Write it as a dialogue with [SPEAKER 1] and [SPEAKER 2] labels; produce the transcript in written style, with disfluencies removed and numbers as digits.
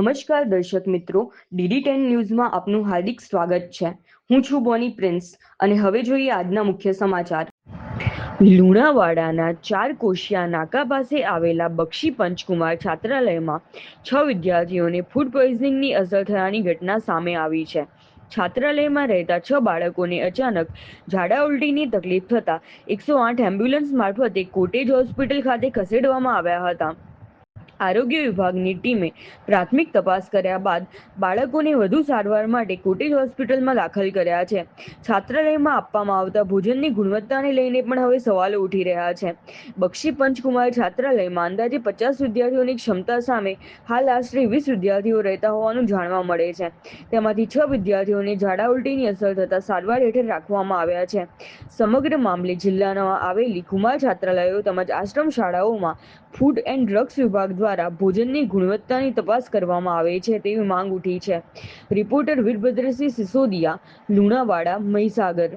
[SPEAKER 1] નમસ્કાર દર્શક મિત્રો, DD10 ન્યૂઝમાં આપનું હાર્દિક સ્વાગત છે। હું છું બોની પ્રિન્સ અને હવે જોઈએ આજના મુખ્ય સમાચાર। લુણાવાડાના 4 કોશિયા નાકા પાસે આવેલા બક્ષી પંચકુમાર છાત્રાલયમાં 6 વિદ્યાર્થીઓને ફૂડ પોઈઝનિંગની અસર થયાની ઘટના સામે આવી છે। છાત્રાલયમાં રહેતા 6 બાળકોને અચાનક ઝાડા ઉલટીની તકલીફ થતા 108 એમ્બ્યુલન્સ મારફતે કોટેજ હોસ્પિટલ ખાતે ખસેડવામાં આવ્યા હતા। આરોગ્ય વિભાગની ટીમે પ્રાથમિક તપાસ કર્યા બાદ બાળકોને વધુ સારવાર માટે કોટેજ હોસ્પિટલમાં દાખલ કર્યા છે। છાત્રાલયમાં આપવામાં આવતા ભોજનની ગુણવત્તાને લઈને પણ હવે સવાલો ઉઠી રહ્યા છે। બક્ષી પંચકુમાર છાત્રાલયમાં અંદાજે 50 વિદ્યાર્થીઓની ક્ષમતા સામે હાલ આશરે 20 વિદ્યાર્થીઓ રહેતા હોવાનું જાણવા મળે છે। તેમાંથી 6 વિદ્યાર્થીઓને ઝાડા ઉલટીની અસર થતા સારવાર હેઠળ રાખવામાં આવ્યા છે। સમગ્ર મામલે જિલ્લામાં આવેલી કુમાર છાત્રાલયો તેમજ આશ્રમ શાળાઓમાં ફૂડ એન્ડ ડ્રગ્સ વિભાગ દ્વારા ભોજનની ગુણવત્તાની તપાસ કરવામાં આવે છે તેવી માંગ ઉઠી છે। રિપોર્ટર વીરભદ્રસિંહ સિસોદિયા, લુણાવાડા, મહીસાગર।